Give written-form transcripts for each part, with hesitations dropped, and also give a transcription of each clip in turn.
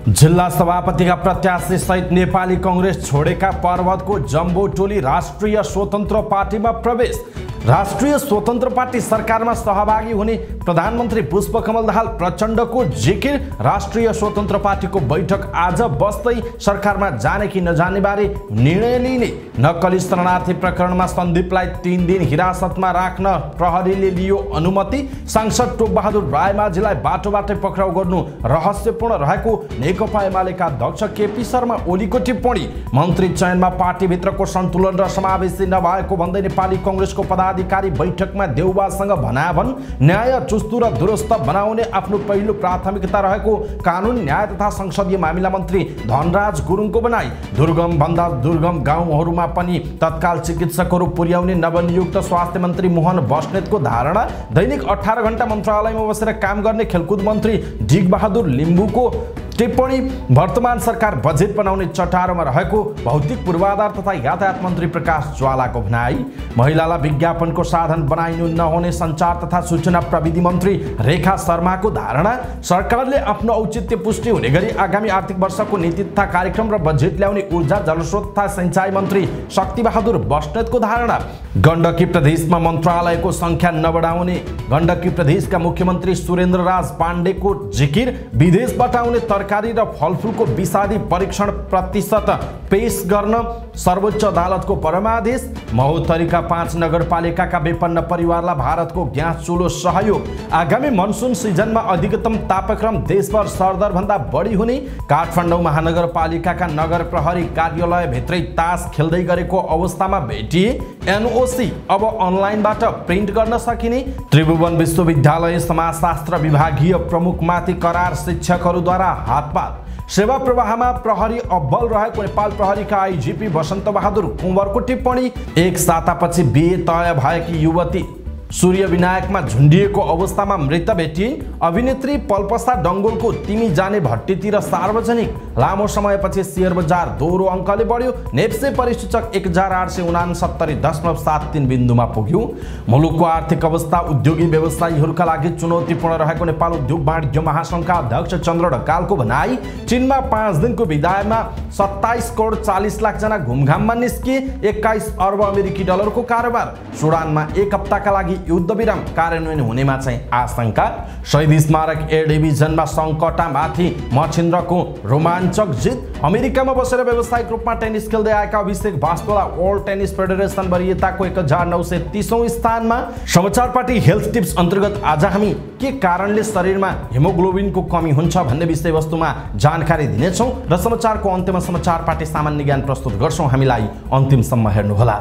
जिल्ला सभापतिका प्रत्याशी सहित नेपाली कांग्रेस छोडेका पर्वतको जम्बो टोली राष्ट्रिय स्वतन्त्र पार्टीमा प्रवेश। राष्ट्रिय स्वतन्त्र पार्टी सरकारमा सहभागी हुने प्रधानमन्त्री पुष्पकमल दाहाल प्रचण्डको जिकिर। राष्ट्रिय स्वतन्त्र पार्टीको बैठक आज बस्दै सरकारमा जाने कि नजाने बारे निर्णय लिने। नक्कली शरणार्थी प्रकरणमा सन्दीपलाई 3 दिन हिरासतमा राख्न प्रहरीले लियो अनुमति। सांसद टोकबहादुर रायमाझीलाई बाटोबाटै पक्राउ गर्नु रहस्यपूर्ण रहेको नेकपा एमालेका अध्यक्ष केपी शर्मा ओलीको टिप्पणी। मन्त्री चयनमा पार्टीभित्रको सन्तुलन र समावेशी नभएको भन्दै नेपाली कांग्रेसको पदाधिकारी बैठकमा देउबासँग भनाभन। न्याय चुस्तु र दुरुस्त बनाउने आफ्नो पहिलो प्राथमिकता रहेको कानुन न्याय तथा संसदीय मामिला मन्त्री धनराज गुरुङको भनाई। दुर्गम भन्दा दुर्गम गाउँहरूमा पनि तत्काल चिकित्सकहरू पुर्याउने नवनियुक्त स्वास्थ्य मन्त्री मोहन बस्नेतको धारणा। दैनिक 18 घण्टा मन्त्रालयमा बसेर काम गर्ने खेलकुद मन्त्री डिगबहादुर लिम्बुको टिप्पणी। वर्तमान सरकार बजेट बनाउने चटारोमा रहेको भौतिक पूर्वाधार तथा यातायात मन्त्री प्रकाश ज्वालाको भनाई। महिलालाई विज्ञापनको साधन बनाइनु नहुने सञ्चार तथा सूचना प्रविधि मन्त्री रेखा शर्माको धारणा। सरकारले आफ्नो औचित्य पुष्टि हुने गरी आगामी आर्थिक वर्षको नीति तथा कार्यक्रम र बजेट ल्याउने ऊर्जा जलस्रोत तथा सिंचाई मन्त्री शक्तिबहादुर बस्नेतको धारणा। गण्डकी प्रदेशमा मन्त्रालयको संख्या नबढाउने गण्डकी प्रदेशका मुख्यमन्त्री सुरेन्द्र राज पाण्डेको जिकिर। विदेशबाट आउने तरकारी र फलफुलको विषादी परीक्षण प्रतिशत पेश गर्न सर्वोच्च अदालतको परमादेश। महोत्तरीका 5 नगरपालिकाका विपन्न परिवारलाई भारतको ग्यास चुलो सहयोग। आगामी मनसुन सिजनमा अधिकतम तापक्रम देशभर सरदर भन्दा बढी हुने। काठमाडौँ महानगरपालिकाका नगर प्रहरी कार्यालय भित्रै तास खेल्दै गरेको अवस्थामा भेटिए एनओसी अब अनलाइनबाट प्रिन्ट गर्न सकिने। त्रिभुवन विश्वविद्यालय समाजशास्त्र विभागीय प्रमुखमाथि करार शिक्षकहरूद्वारा हातपात। सेवा प्रवाहमा प्रहरी अब्बल रहेको नेपाल प्रहरीका आइजिपी वसन्त बहादुर कुँवरको टिप्पणी। एक सातापछि बिहे तय भएकी युवती सूर्य विनायकमा झुन्डिएको अवस्थामा मृत भेटिए। अभिनेत्री पल्पसा डङ्गोलको तिमी जाने भट्टीतिर सार्वजनिक। लामो समयपछि शेयर बजार दोहोरो अङ्कले बढ्यो। नेप्से परिसूचक 1869.73 बिन्दुमा पुग्यो। मुलुकको आर्थिक अवस्था उद्योगी व्यवसायीहरूका लागि चुनौतीपूर्ण रहेको नेपाल उद्योग वाणिज्य महासङ्घका अध्यक्ष चन्द्र ढकालको भनाई। चीनमा 5 दिनको विदायमा 27 करोड 40 लाख जना घुमघाममा निस्किए। 21 अर्ब अमेरिकी डलरको कारोबार। सुडानमा 1 हप्ताका लागि युद्ध विराम कार्यान्वयन हुनेमा चाहिँ आशंका। शहीद स्मारक ए डिभिजनमा सङ्कटामाथि मछिन्द्रको रोमाञ्चक जित। अमेरिकामा बसेर व्यावसायिक रूपमा टेनिस खेल्दै आएका अभिषेक बास्कोला वर्ल्ड टेनिस फेडरेसन वरियताको 1930औं स्थानमा। समाचार पार्टी हेल्थ टिप्स अन्तर्गत आज हामी के कारणले शरीरमा हिमोग्लोबिनको कमी हुन्छ भन्ने विषयवस्तुमा जानकारी दिनेछौँ र समाचारको अन्त्यमा समाचार पार्टी सामान्य ज्ञान प्रस्तुत गर्छौँ। हामीलाई अन्तिमसम्म हेर्नुहोला।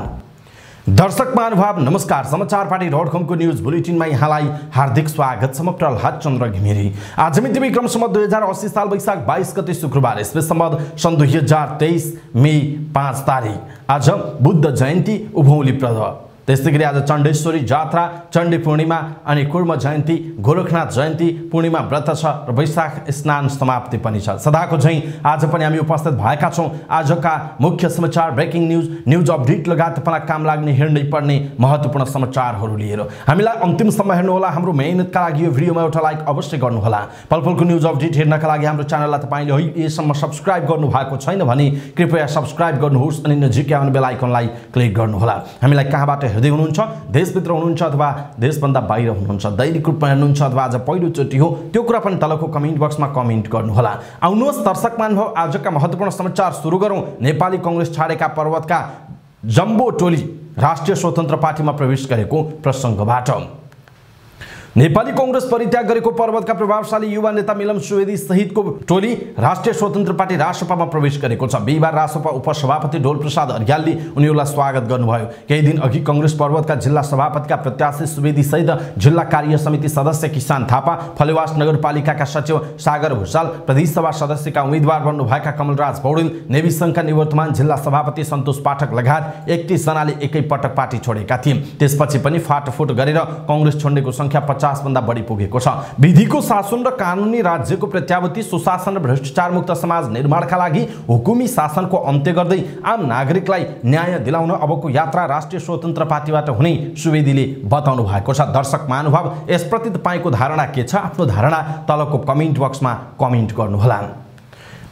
दर्शक महानुभाव नमस्कार। समाचार पार्टी .com को न्यूज बुलेटिनमा यहाँलाई हार्दिक स्वागत छ। म प्रहलाद चन्द्र घिमिरे। आज मिति विक्रम सम्वत 2080 साल वैशाख 22 गते शुक्रबार, इस्वी सम्वत सन् 2023 मे 5 तारिक। आज बुद्ध जयन्ती उभौली पर्व। त्यस्तै गरी आज चण्डेश्वरी जात्रा, चण्डी पूर्णिमा अनि कुर्म जयन्ती, गोरखनाथ जयन्ती, पूर्णिमा व्रत छ र वैशाख स्नान समाप्ति पनि छ। सदाको झैं आज पनि हामी उपस्थित भएका छौँ आजका मुख्य समाचार, ब्रेकिङ न्यूज अपडेट लगायत तपाईँलाई काम लाग्ने हेर्नै पर्ने महत्त्वपूर्ण समाचारहरू लिएर। हामीलाई अन्तिमसम्म हेर्नुहोला। हाम्रो मेहनतका लागि यो भिडियोमा एउटा लाइक अवश्य गर्नुहोला। पलपलको न्यूज अपडेट हेर्नका लागि हाम्रो च्यानललाई तपाईँले अहिलेसम्म सब्स्क्राइब गर्नुभएको छैन भने कृपया सब्स्क्राइब गर्नुहोस् अनि नजिकै आउने बेल आइकनलाई क्लिक गर्नुहोला। हामीलाई कहाँबाट हेर्दै हुनुहुन्छ, देशभित्र हुनुहुन्छ अथवा देशभन्दा बाहिर हुनुहुन्छ, दैनिक रूपमा हेर्नुहुन्छ अथवा आज पहिलोचोटि हो, त्यो कुरा पनि तलको कमेन्ट बक्समा कमेन्ट गर्नुहोला। आउनुहोस् दर्शक महानुभाव, आजका महत्त्वपूर्ण समाचार सुरु गरौँ। नेपाली कांग्रेस छाडेका पर्वतका जम्बो टोली राष्ट्रिय स्वतन्त्र पार्टीमा प्रवेश गरेको प्रसङ्गबाट। नेपाली कांग्रेस परित्याग गरेको पर्वतका प्रभावशाली युवा नेता मिलन सुवेदी सहितको टोली राष्ट्रिय स्वतन्त्र पार्टी रासपामा प्रवेश गरेको छ। बिहिबार रासपा उपसभापति डोल प्रसाद अर्यालले उनीहरूलाई स्वागत गर्नुभयो। केही दिन अघि कांग्रेस पर्वतका जिल्ला सभापतिका प्रत्याशी सुवेदी सहित जिल्ला कार्य समिति सदस्य किसान थापा, फलेवास नगरपालिकाका सचिव सागर भुषाल, प्रदेशसभा सदस्यका उम्मेद्वार बन्नुभएका कमलराज पौडेल, नेवी संघका निवर्तमान जिल्ला सभापति सन्तोष पाठक लगायत 31 जनाले एकैपटक पार्टी छोडेका थिए। त्यसपछि पनि फाटफुट गरेर कांग्रेस छोड्नेको संख्या 50 भन्दा बढी पुगेको छ। विधिको शासन र कानुनी राज्यको प्रत्याभूति, सुशासन र भ्रष्टाचार मुक्त समाज निर्माणका लागि हुकुमी शासनको अन्त्य गर्दै आम नागरिकलाई न्याय दिलाउन अबको यात्रा राष्ट्रिय स्वतन्त्र पार्टीबाट हुने सुवेदीले बताउनु भएको छ। दर्शक महानुभाव, यसप्रति तपाईको धारणा के छ? आफ्नो धारणा तलको कमेन्ट बक्समा कमेन्ट गर्नुहोला।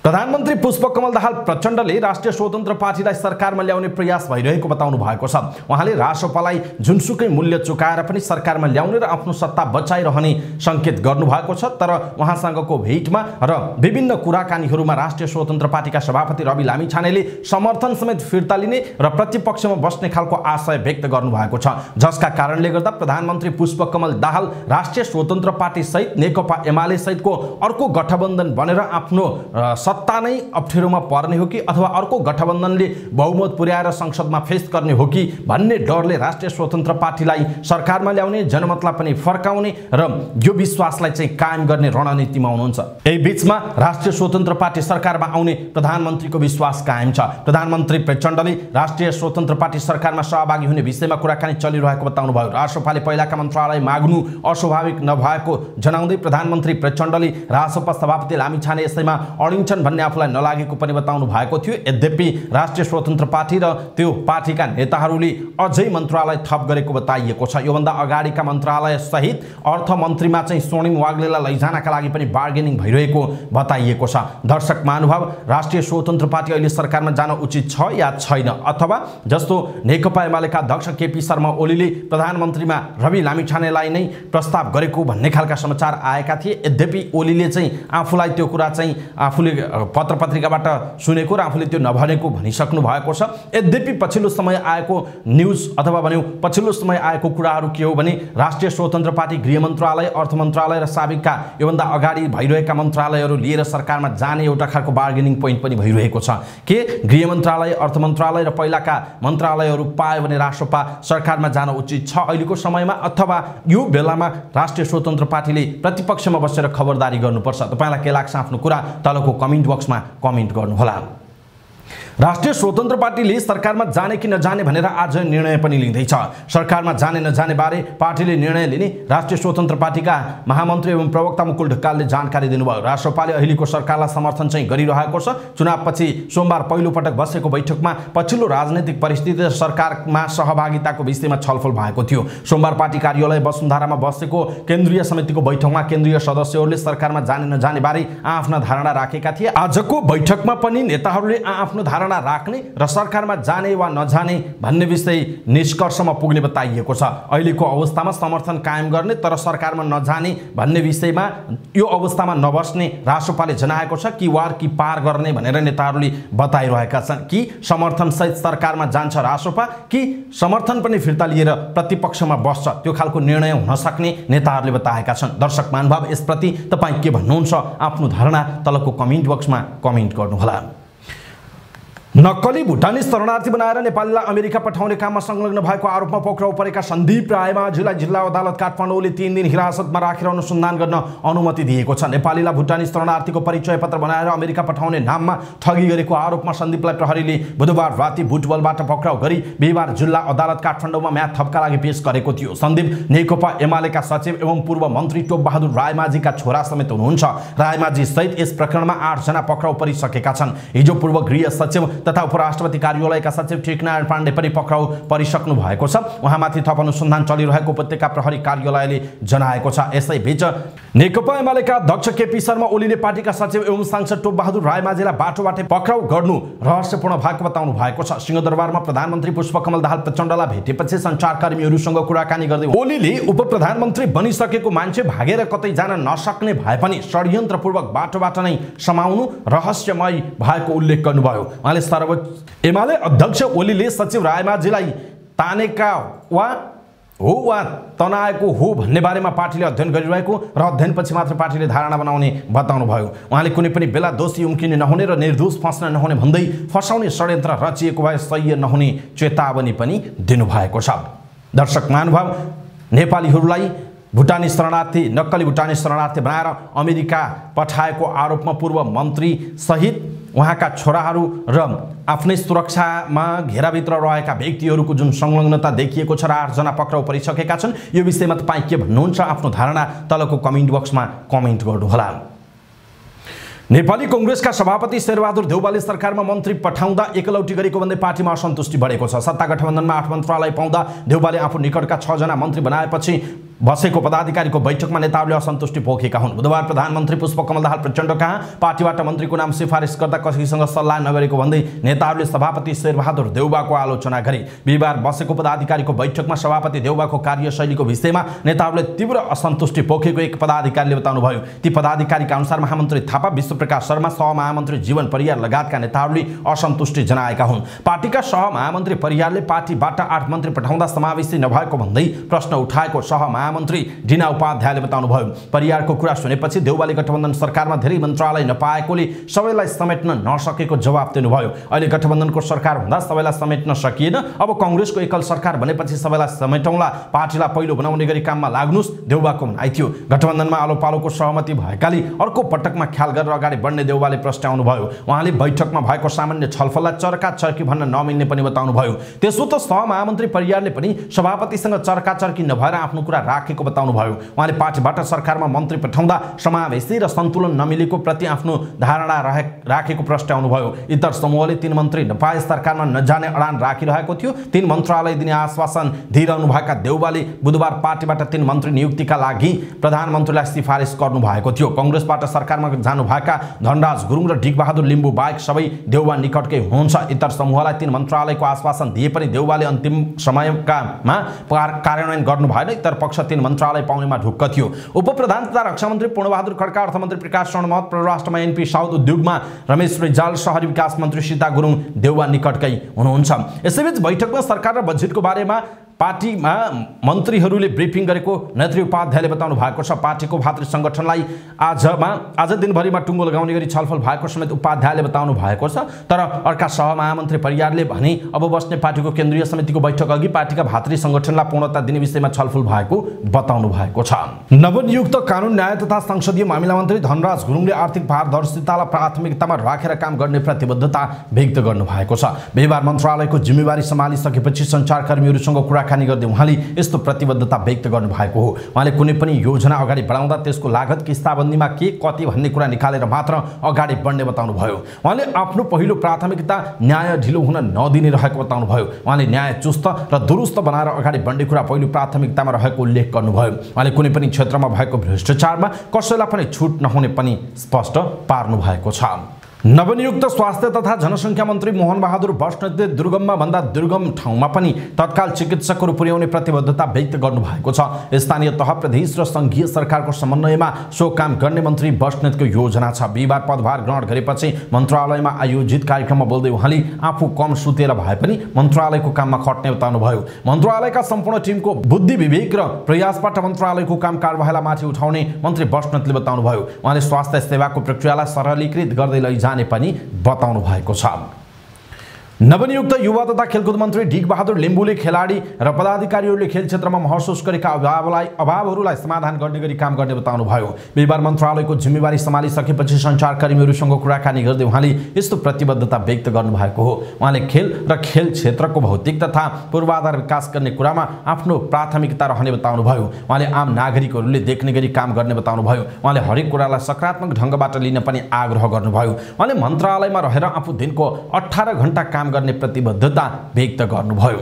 प्रधानमन्त्री पुष्पकमल दाहाल प्रचण्डले राष्ट्रिय स्वतन्त्र पार्टीलाई सरकारमा ल्याउने प्रयास भइरहेको बताउनु भएको छ। उहाँले रासोपालाई जुनसुकै मूल्य चुकाएर पनि सरकारमा ल्याउने र आफ्नो सत्ता बचाइरहने संकेत गर्नुभएको छ। तर उहाँसँगको भेटमा र विभिन्न कुराकानीहरूमा राष्ट्रिय स्वतन्त्र पार्टीका सभापति रवि लामिछानेले समर्थन समेत फिर्ता लिने र प्रतिपक्षमा बस्ने खालको आशय व्यक्त गर्नुभएको छ, जसका कारणले गर्दा प्रधानमन्त्री पुष्पकमल दाहाल राष्ट्रिय स्वतन्त्र पार्टी सहित नेकपा एमाले सहितको अर्को गठबन्धन बनेर आफ्नो सत्ता नै अप्ठ्यारोमा पर्ने हो कि अथवा अर्को गठबन्धनले बहुमत पुर्याएर संसदमा फेस गर्ने हो कि भन्ने डरले राष्ट्रिय स्वतन्त्र पार्टीलाई सरकारमा ल्याउने, जनमतलाई पनि फर्काउने र यो विश्वासलाई चाहिँ कायम गर्ने रणनीतिमा हुनुहुन्छ। यही बीचमा राष्ट्रिय स्वतन्त्र पार्टी सरकारमा आउने प्रधानमन्त्रीको विश्वास कायम छ। प्रधानमन्त्री प्रचण्डले राष्ट्रिय स्वतन्त्र पार्टी सरकारमा सहभागी हुने विषयमा कुराकानी चलिरहेको बताउनुभयो। रासोपाले पहिलाका मन्त्रालय माग्नु अस्वाभाविक नभएको जनाउँदै प्रधानमन्त्री प्रचण्डले रासोपा सभापति लामिछाने यसैमा अडिन्छन् भन्ने आफूलाई नलागेको पनि बताउनु भएको थियो। यद्यपि राष्ट्रिय स्वतन्त्र पार्टी र त्यो पार्टीका नेताहरूले अझै मन्त्रालय थप गरेको बताइएको छ। योभन्दा अगाडिका मन्त्रालय सहित अर्थमन्त्रीमा चाहिँ स्वर्णिम वाग्लेलाई लैजानका लागि पनि बार्गेनिङ भइरहेको बताइएको छ। दर्शक महानुभाव, राष्ट्रिय स्वतन्त्र पार्टी अहिले सरकारमा जान उचित छ या छैन, अथवा जस्तो नेकपा एमालेका अध्यक्ष केपी शर्मा ओलीले प्रधानमन्त्रीमा रवि लामिछानेलाई नै प्रस्ताव गरेको भन्ने खालका समाचार आएका थिए। यद्यपि ओलीले चाहिँ आफूलाई त्यो कुरा चाहिँ आफूले पत्र पत्रिकाबाट सुनेको र आफूले त्यो नभनेको भनिसक्नु भएको छ। यद्यपि पछिल्लो समय आएको न्युज अथवा भन्यौँ पछिल्लो समय आएको कुराहरू के हो भने राष्ट्रिय स्वतन्त्र पार्टी गृह मन्त्रालय, अर्थ मन्त्रालय र साबिकका योभन्दा अगाडि भइरहेका मन्त्रालयहरू लिएर सरकारमा जाने एउटा खालको बार्गेनिङ पोइन्ट पनि भइरहेको छ। के गृह मन्त्रालय, अर्थ मन्त्रालय र पहिलाका मन्त्रालयहरू पायो भने रासोपा सरकारमा जान उचित छ अहिलेको समयमा, अथवा यो बेलामा राष्ट्रिय स्वतन्त्र पार्टीले प्रतिपक्षमा बसेर खबरदारी गर्नुपर्छ? तपाईँलाई के लाग्छ? आफ्नो कुरा तलको कमेन्ट बक्समा कमेन्ट गर्नुहोला। राष्ट्रिय स्वतन्त्र पार्टीले सरकारमा जाने कि नजाने भनेर आज निर्णय पनि लिँदैछ। सरकारमा जाने नजाने बारे पार्टीले निर्णय लिने राष्ट्रिय स्वतन्त्र पार्टीका महामन्त्री एवं प्रवक्ता मुकुल ढकालले जानकारी दिनुभयो। रासोपाले अहिलेको सरकारलाई समर्थन चाहिँ गरिरहेको छ। चुनावपछि सोमबार पहिलो पटक बसेको बैठकमा पछिल्लो राजनैतिक परिस्थिति र सरकारमा सहभागिताको विषयमा छलफल भएको थियो। सोमबार पार्टी कार्यालय वसुन्धरामा बसेको केन्द्रीय समितिको बैठकमा केन्द्रीय सदस्यहरूले सरकारमा जाने नजाने बारे आफ्ना धारणा राखेका थिए। आजको बैठकमा पनि नेताहरूले आफ्नो धारणा राख्ने र सरकारमा जाने वा नजाने भन्ने विषय निष्कर्षमा पुग्ने बताइएको छ। अहिलेको अवस्थामा समर्थन कायम गर्ने तर सरकारमा नजाने भन्ने विषयमा यो अवस्थामा नबस्ने रासोपाले जनाएको छ। कि वार कि पार गर्ने भनेर नेताहरूले बताइरहेका छन्। कि समर्थन सहित सरकारमा जान्छ रासोपा, कि समर्थन पनि फिर्ता लिएर प्रतिपक्षमा बस्छ, त्यो खालको निर्णय हुन सक्ने नेताहरूले बताएका छन्। दर्शक महानुभाव, यसप्रति तपाईँ के भन्नुहुन्छ? आफ्नो धारणा तलको कमेन्ट बक्समा कमेन्ट गर्नुहोला। नक्कली भुटानी शरणार्थी बनाएर नेपालीलाई अमेरिका पठाउने काममा संलग्न भएको आरोपमा पक्राउ परेका सन्दीप रायमाझीलाई जिल्ला अदालत काठमाडौँले 3 दिन हिरासतमा राखेर अनुसन्धान गर्न अनुमति दिएको छ। नेपालीलाई भुटानी शरणार्थीको परिचय पत्र बनाएर अमेरिका पठाउने नाममा ठगी गरेको आरोपमा सन्दीपलाई प्रहरीले बुधबार राति बुटवलबाट पक्राउ गरी बिहिबार जिल्ला अदालत काठमाडौँमा म्याद थपका लागि पेश गरेको थियो। सन्दीप नेकपा एमालेका सचिव एवं पूर्व मन्त्री टोप बहादुर रायमाझीका छोरा समेत हुनुहुन्छ। रायमाझी सहित यस प्रकरणमा 8 जना पक्राउ परिसकेका छन्। हिजो पूर्व गृह सचिव तथा उपराष्ट्रपति कार्यालयका सचिव टेकनारायण पाण्डे पनि पक्राउ परिसक्नु भएको छ। उहाँमाथि थप अनुसन्धान चलिरहेको उपत्यका प्रहरी कार्यालयले जनाएको छ। यसैबीच नेकपा एमालेका अध्यक्ष केपी शर्मा ओलीले पार्टीका सचिव एवं सांसद टोप बहादुर रायमाझीलाई बाटोबाटै पक्राउ गर्नु रहस्यपूर्ण भएको बताउनु भएको छ। सिंहदरबारमा प्रधानमन्त्री पुष्पकमल दाहाल प्रचण्डलाई भेटेपछि सञ्चारकर्मीहरूसँग कुराकानी गर्दै ओलीले उपप्रधानमन्त्री बनिसकेको मान्छे भागेर कतै जान नसक्ने भए पनि षड्यन्त्रपूर्वक बाटोबाट नै समाउनु रहस्यमय भएको उल्लेख गर्नुभयो। उहाँले सर्वोच्च एमाले अध्यक्ष ओलीले सचिव रायमाझीलाई तानेका वा तनाएको हो भन्ने बारेमा पार्टीले अध्ययन गरिरहेको र अध्ययनपछि मात्र पार्टीले धारणा बनाउने बताउनु भयो। उहाँले कुनै पनि बेला दोषी उम्किने नहुने र निर्दोष फस्न नहुने भन्दै फसाउने षड्यन्त्र रचिएको भए सह्य नहुने चेतावनी पनि दिनुभएको छ। दर्शक महानुभाव, नेपालीहरूलाई भुटानी शरणार्थी, नक्कली भुटानी शरणार्थी बनाएर अमेरिका पठाएको आरोपमा पूर्व मन्त्री सहित उहाँका छोराहरू र आफ्नै सुरक्षामा घेराभित्र रहेका व्यक्तिहरूको जुन संलग्नता देखिएको छ र 8 जना पक्राउ परिसकेका छन्, यो विषयमा तपाईँ के भन्नुहुन्छ? आफ्नो धारणा तलको कमेन्ट बक्समा कमेन्ट गर्नुहोला। नेपाली कांग्रेसका सभापति शेरबहादुर देउवाले सरकारमा मन्त्री पठाउँदा एकलौटी गरेको भन्दै पार्टीमा असन्तुष्टि बढेको छ। सत्ता गठबन्धनमा 8 मन्त्रालय पाउँदा देउवाले आफू निकटका 6 जना मन्त्री बनाएपछि बसेको पदाधिकारीको बैठकमा नेताहरूले असन्तुष्टि पोखेका हुन्। बुधबार प्रधानमन्त्री पुष्पकमल दाहाल प्रचण्ड कहाँ पार्टीबाट मन्त्रीको नाम सिफारिस गर्दा कसैसँग सल्लाह नगरेको भन्दै नेताहरूले सभापति शेरबहादुर देउबाको आलोचना गरे। बिहिबार बसेको पदाधिकारीको बैठकमा सभापति देउबाको कार्यशैलीको विषयमा नेताहरूले तीव्र असन्तुष्टि पोखेको एक पदाधिकारीले बताउनुभयो। ती पदाधिकारीका अनुसार महामन्त्री थापा, विश्वप्रकाश शर्मा, सहमहामन्त्री जीवन परियार लगायतका नेताहरूले असन्तुष्टि जनाएका हुन्। पार्टीका सहमहामन्त्री परियारले पार्टीबाट 8 मन्त्री पठाउँदा समावेशी नभएको भन्दै प्रश्न उठाएको सहमहामन्त्री डिना उपाध्यायले बताउनुभयो। परियारको कुरा सुनेपछि देउबाले गठबन्धन सरकारमा धेरै मन्त्रालय नपाएकोले सबैलाई समेट्न नसकेको जवाब दिनुभयो। अहिले गठबन्धनको सरकार हुँदा सबैलाई समेट्न सकिएन, अब कांग्रेसको एकल सरकार बनेपछि सबैलाई समेटौँला, पार्टीलाई पहिलो बनाउने गरी काममा लाग्नुस्, देउबाको भनाइ थियो। गठबन्धनमा आलोपालोको सहमति भएकाले अर्को पटकमा ख्याल गरेर अगाडि बढ्ने देउबाले प्रस्ट्याउनुभयो। उहाँले बैठकमा भएको सामान्य छलफललाई चर्का-चर्की भन्न नमिल्ने पनि बताउनुभयो। त्यसो त सहमहामन्त्री परियारले पनि सभापतिसँग चर्का-चर्की नभएर आफ्नो कुरा राखेको बताउनुभयो। उहाँले पार्टीबाट सरकारमा मन्त्री पठाउँदा समावेशी र सन्तुलन नमिलेको प्रति आफ्नो धारणा राखेको प्रस्ट्याउनुभयो। इतर समूहले 3 मन्त्री नपाए सरकारमा नजाने अडान राखिरहेको थियो। 3 मन्त्रालय दिने आश्वासन दिइरहनुभएका देउबाले बुधबार पार्टीबाट 3 मन्त्री नियुक्तिका लागि प्रधानमन्त्रीलाई सिफारिस गर्नुभएको थियो। कांग्रेसबाट सरकारमा जानुभएका धनराज गुरुङ र डिकबहादुर लिम्बू बाहेक सबै देउबा निकटकै हुनुहुन्छ। इतर समूहलाई 3 मन्त्रालयको आश्वासन दिए पनि देउबाले अन्तिम समयमा कार्यान्वयन गर्नु भएन। इतर पक्ष 3 मन्त्रालय पाउनेमा ढुक्क थियो। उपप्रधान तथा रक्षामन्त्री पूर्णबहादुर खड्का, अर्थमन्त्री प्रकाश शर्मा, परराष्ट्रमा एनपी साउद, उद्योगमा रमेश रिजाल, शहरी विकास मन्त्री सीता गुरुङ देउबा निकटकै हुनुहुन्छ। यसैबीच बैठकमा सरकार र बजेटको बारेमा पार्टीमा मन्त्रीहरूले ब्रिफिङ गरेको नेत्री उपाध्यायले बताउनु भएको छ। पार्टीको भातृ संगठनलाई आज दिनभरिमा टुङ्गो लगाउने गरी छलफल भएको समेत उपाध्यायले बताउनु भएको छ। तर अर्का सहमहामन्त्री परियारले भने अब बस्ने पार्टीको केन्द्रीय समितिको बैठक अघि पार्टीका भातृ संगठनलाई पूर्णता दिने विषयमा छलफल भएको बताउनु भएको छ। नवनियुक्त कानुन, न्याय तथा संसदीय मामिला मन्त्री धनराज गुरुङले आर्थिक पारदर्शितालाई प्राथमिकतामा राखेर काम गर्ने प्रतिबद्धता व्यक्त गर्नु भएको छ। बिहिबार मन्त्रालयको जिम्मेवारी सम्हालिसकेपछि सञ्चारकर्मीहरूसँग कुराकानी गर्दै उहाँले यस्तो प्रतिबद्धता व्यक्त गर्नु भएको हो। उहाँले कुनै पनि योजना अगाडि बढाउँदा त्यसको लागत किस्ताबन्दीमा के कति भन्ने कुरा निकालेर मात्र अगाडि बढ्ने बताउनु भयो। उहाँले आफ्नो पहिलो प्राथमिकता न्याय ढिलो हुन नदिने रहेको बताउनु भयो। उहाँले न्याय चुस्त र दुरुस्त बनाएर अगाडि बढ्ने कुरा पहिलो प्राथमिकतामा रहेको उल्लेख गर्नुभयो। उहाँले कुनै पनि क्षेत्रमा भएको भ्रष्टाचारमा कसैलाई पनि छुट नहुने पनि स्पष्ट पार्नु भएको छ। नवनियुक्त स्वास्थ्य तथा जनसङ्ख्या मन्त्री मोहन बहादुर बस्नेतले दुर्गममा भन्दा दुर्गम ठाउँमा पनि तत्काल चिकित्सकहरू पुर्याउने प्रतिबद्धता व्यक्त गर्नुभएको छ। स्थानीय तह, प्रदेश र सङ्घीय सरकारको समन्वयमा सो काम गर्ने मन्त्री बस्नेतको योजना छ। बिहिबार पदभार ग्रहण गरेपछि मन्त्रालयमा आयोजित कार्यक्रममा बोल्दै उहाँले आफू कम सुतेर भए पनि मन्त्रालयको काममा खट्ने बताउनुभयो। मन्त्रालयका सम्पूर्ण टिमको बुद्धि, विवेक र प्रयासबाट मन्त्रालयको काम कारबाहीलाई माथि उठाउने मन्त्री बस्नेतले बताउनुभयो। उहाँले स्वास्थ्य सेवाको प्रक्रियालाई सरलीकृत गर्दै लैजाने पनि बताउनु भएको छ। नवनियुक्त युवा तथा खेलकुद मन्त्री डिकबहादुर लिम्बूले खेलाडी र पदाधिकारीहरूले खेल क्षेत्रमा महसुस गरेका अभावहरूलाई समाधान गर्ने गरी काम गर्ने बताउनु भयो। बिहिबार मन्त्रालयको जिम्मेवारी सम्हालिसकेपछि सञ्चारकर्मीहरूसँग कुराकानी गर्दै उहाँले यस्तो प्रतिबद्धता व्यक्त गर्नुभएको हो। उहाँले खेल र खेल क्षेत्रको भौतिक तथा पूर्वाधार विकास गर्ने कुरामा आफ्नो प्राथमिकता रहने बताउनु भयो। उहाँले आम नागरिकहरूले देख्ने गरी काम गर्ने बताउनु भयो। उहाँले हरेक कुरालाई सकारात्मक ढङ्गबाट लिन पनि आग्रह गर्नुभयो। उहाँले मन्त्रालयमा रहेर आफू दिनको 18 घण्टा काम गर्ने प्रतिबद्धता व्यक्त गर्नुभयो।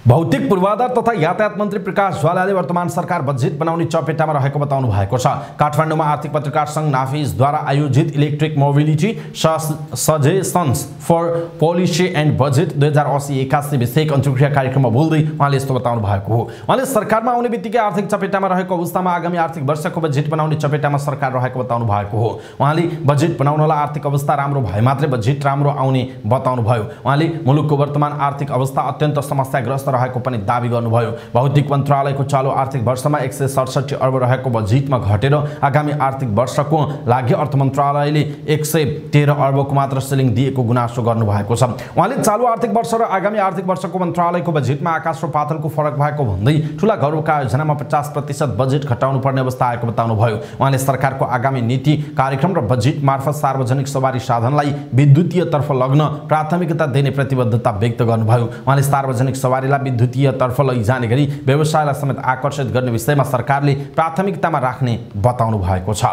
भौतिक पूर्वाधार तथा यातायात मन्त्री प्रकाश ज्वालाले वर्तमान सरकार बजेट बनाउने चपेटामा रहेको बताउनु भएको छ। काठमाडौँमा आर्थिक पत्रकार सङ्घ नाफिजद्वारा आयोजित electric mobility suggestions for policy and budget 2080-81 विषयक अन्तर्क्रिया कार्यक्रममा बोल्दै उहाँले यस्तो बताउनु भएको हो। उहाँले सरकारमा आउने बित्तिकै आर्थिक चपेटामा रहेको अवस्थामा आगामी आर्थिक वर्षको बजेट बनाउने चपेटामा सरकार रहेको बताउनु भएको हो। उहाँले बजेट बनाउनलाई आर्थिक अवस्था राम्रो भए मात्रै बजेट राम्रो आउने बताउनु भयो। उहाँले मुलुकको वर्तमान आर्थिक अवस्था अत्यन्त समस्याग्रस्त रहेको पनि दाबी गर्नुभयो। भौतिक मन्त्रालयको चालु आर्थिक वर्षमा 167 अर्ब रहेको बजेटमा घटेर आगामी आर्थिक वर्षको लागि अर्थ मन्त्रालयले 113 अर्बको मात्र सिलिङ दिएको गुनासो गर्नुभएको छ। उहाँले चालु आर्थिक वर्ष र आगामी आर्थिक वर्षको मन्त्रालयको बजेटमा आकाश र पातलको फरक भएको भन्दै ठूला घरका आयोजनामा 50% बजेट घटाउनु पर्ने अवस्था आएको बताउनुभयो। उहाँले सरकारको आगामी नीति कार्यक्रम र बजेट मार्फत सार्वजनिक सवारी साधनलाई विद्युतीयतर्फ लग्न प्राथमिकता दिने प्रतिबद्धता व्यक्त गर्नुभयो। उहाँले सार्वजनिक सवारीलाई विद्युतीयतर्फ लैजाने गरी व्यवसायलाई समेत आकर्षित गर्ने विषयमा सरकारले प्राथमिकतामा राख्ने बताउनु भएको छ।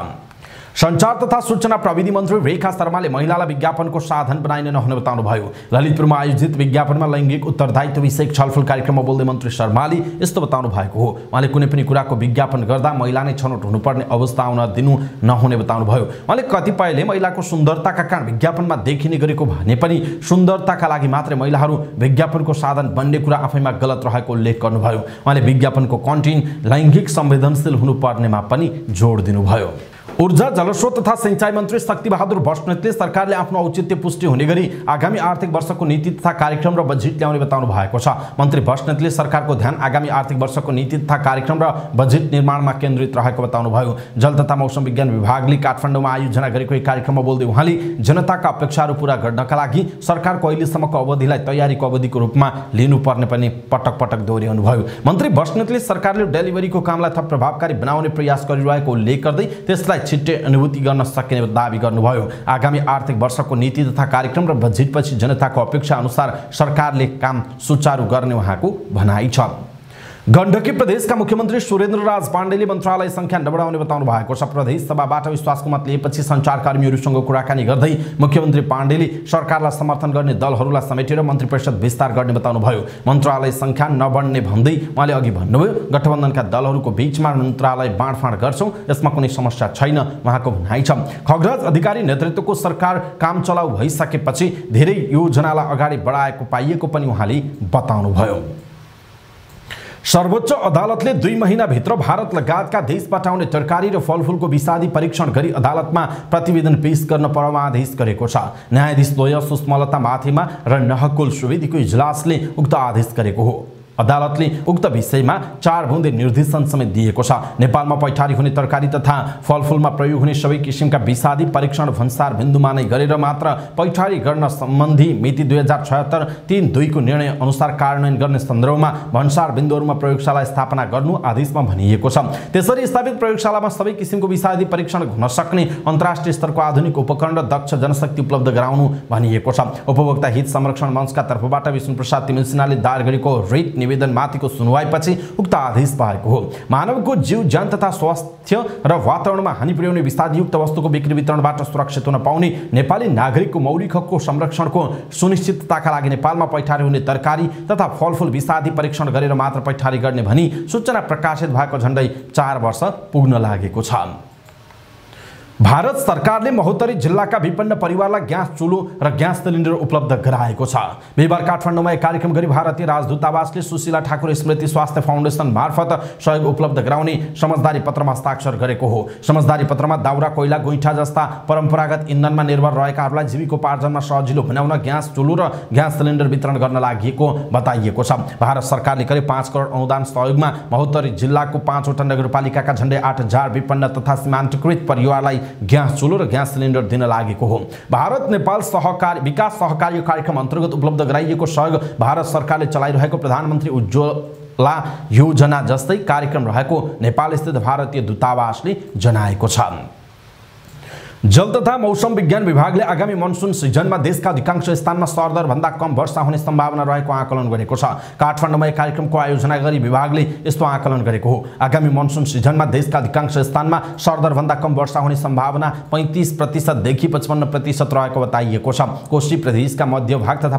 संचार तथा सूचना प्रविधि मन्त्री रेखा शर्माले महिलालाई विज्ञापनको साधन बनाइन नहुने बताउनुभयो। ललितपुरमा आयोजित विज्ञापनमा लैङ्गिक उत्तरदायित्व विषयक छलफल कार्यक्रममा बोल्दै मन्त्री शर्माले यस्तो बताउनु भएको हो। उहाँले कुनै पनि कुराको विज्ञापन गर्दा महिला नै छनौट हुनुपर्ने अवस्था आउन दिनु नहुने बताउनुभयो। उहाँले कतिपयले महिलाको सुन्दरताका कारण विज्ञापनमा देखिने गरेको भने पनि सुन्दरताका लागि मात्रै महिलाहरू विज्ञापनको साधन बन्ने कुरा आफैमा गलत रहेको उल्लेख गर्नुभयो। उहाँले विज्ञापनको कन्टेन्ट लैङ्गिक संवेदनशील हुनुपर्नेमा पनि जोड दिनुभयो। ऊर्जा जलस्रोत तथा सिंचाई मन्त्री शक्तिबहादुर बस्नेतले सरकारले आफ्नो औचित्य पुष्टि हुने गरी आगामी आर्थिक वर्षको नीति तथा कार्यक्रम र बजेट ल्याउने बताउनु भएको छ। मन्त्री बस्नेतले सरकारको ध्यान आगामी आर्थिक वर्षको नीति तथा कार्यक्रम र बजेट निर्माणमा केन्द्रित रहेको बताउनुभयो। जल तथा मौसम विज्ञान विभागले काठमाडौँमा आयोजना गरेको एक कार्यक्रममा बोल्दै उहाँले जनताका अपेक्षाहरू पूरा गर्नका लागि सरकारको अहिलेसम्मको अवधिलाई तयारीको अवधिको रूपमा लिनुपर्ने पनि पटक पटक दोहोर्याउनुभयो। मन्त्री बस्नेतले सरकारले डेलिभरीको कामलाई थप प्रभावकारी बनाउने प्रयास गरिरहेको उल्लेख गर्दै त्यसलाई छिट्टै अनुभूति गर्न सकिने दावी गर्नुभयो। आगामी आर्थिक वर्षको नीति तथा कार्यक्रम र बजेटपछि जनताको अपेक्षा अनुसार सरकारले काम सुचारू गर्ने उहाँको भनाइ छ। गण्डकी प्रदेशका मुख्यमन्त्री सुरेन्द्रराज पाण्डेले मन्त्रालय संख्या नबढाउने बताउनु भएको छ। प्रदेश सभाबाट विश्वासको मत लिएपछि सञ्चारकर्मीहरूसँग कुराकानी गर्दै मुख्यमन्त्री पाण्डेले सरकारलाई समर्थन गर्ने दलहरूलाई समेटेर मन्त्री परिषद विस्तार गर्ने बताउनुभयो। मन्त्रालय संख्या नबढ्ने भन्दै उहाँले अघि भन्नुभयो, गठबन्धनका दलहरूको बीचमा मन्त्रालय बाँडफाँड गर्छौं, यसमा कुनै समस्या छैन उहाँको भनाइ छ। खगराज अधिकारी नेतृत्वको सरकार काम चलाउ भइसकेपछि धेरै योजनालाई अगाडि बढाएको पाइएको पनि उहाँले बताउनुभयो। सर्वोच्च अदालतले 2 महिनाभित्र भारत लगायतका देशबाट आउने तरकारी र फलफुलको विषादी परीक्षण गरी अदालतमा प्रतिवेदन पेश गर्न परमादेश गरेको छ। न्यायाधीश द्वय सुषमलता माथिमा र नहकुल सुवेदीको इजलासले उक्त आदेश गरेको हो। अदालतले उक्त विषयमा 4 बुँदे निर्देशन समेत दिएको छ। नेपालमा पैठारी हुने तरकारी तथा फलफुलमा प्रयोग हुने सबै किसिमका विषादी परीक्षण भन्सार बिन्दुमा नै गरेर मात्र पैठारी गर्न सम्बन्धी मिति 2076-3-2 को निर्णय अनुसार कार्यान्वयन गर्ने सन्दर्भमा भन्सार बिन्दुहरूमा प्रयोगशाला स्थापना गर्नु आदेशमा भनिएको छ। त्यसरी स्थापित प्रयोगशालामा सबै किसिमको विषादी परीक्षण हुन सक्ने अन्तर्राष्ट्रिय स्तरको आधुनिक उपकरण र दक्ष जनशक्ति उपलब्ध गराउनु भनिएको छ। उपभोक्ता हित संरक्षण मञ्चका तर्फबाट विष्णुप्रसाद तिमिल सिन्हाले दायर गरेको रिट निवेदन माथिको सुनवाईपछि उक्त आदेश भएको हो। मानवको जीव ज्यान तथा स्वास्थ्य र वातावरणमा हानि पुर्याउने विषादयुक्त वस्तुको बिक्री वितरणबाट सुरक्षित हुन पाउने नेपाली नागरिकको मौलिक हकको संरक्षणको सुनिश्चितताका लागि नेपालमा पैठारी हुने तरकारी तथा फलफुल विषादी परीक्षण गरेर मात्र पैठारी गर्ने भनी सूचना प्रकाशित भएको झण्डै 4 वर्ष पुग्न लागेको छ। भारत सरकारले महोत्तरी जिल्लाका विपन्न परिवारलाई ग्यास चुलो र ग्यास सिलिन्डर उपलब्ध गराएको छ। बिहिबार काठमाडौँमा एक कार्यक्रम गरी भारतीय राजदूतावासले सुशीला ठाकुर स्मृति स्वास्थ्य फाउन्डेसन मार्फत सहयोग उपलब्ध गराउने समझदारी पत्रमा हस्ताक्षर गरेको हो। समझदारी पत्रमा दाउरा, कोइला, गोइठा जस्ता परम्परागत इन्धनमा निर्भर रहेकाहरूलाई जीविकोपार्जनमा सजिलो बनाउन ग्यास चुलो र ग्यास सिलिन्डर वितरण गर्न लागि बताइएको छ। भारत सरकारले करिब 5 करोड अनुदान सहयोगमा महोत्तरी जिल्लाको 5 वटा नगरपालिकाका झण्डै 8000 विपन्न तथा सीमान्तकृत परिवारलाई ग्यास चुलो र ग्यास सिलिन्डर दिन लागेको हो। भारत नेपाल विकास सहकार्य कार्यक्रम अन्तर्गत उपलब्ध गराइएको सहयोग भारत सरकारले चलाइरहेको प्रधानमन्त्री उज्ज्वला योजना जस्तै कार्यक्रम रहेको नेपाल स्थित भारतीय दूतावासले जनाएको छ। जल तथा मौसम विज्ञान विभागले आगामी मनसुन सिजनमा देशका अधिकांश स्थानमा सरदर भन्दा कम वर्षा हुने सम्भावना रहेको आकलन गरेको छ। काठमाडौँमा एक कार्यक्रमको आयोजना गरी विभागले यस्तो आकलन गरेको हो। आगामी मनसुन सिजनमा देशका अधिकांश स्थानमा सरदर भन्दा कम वर्षा हुने सम्भावना 35% देखि 55% रहेको बताइएको छ। कोशी प्रदेशका मध्य भाग तथा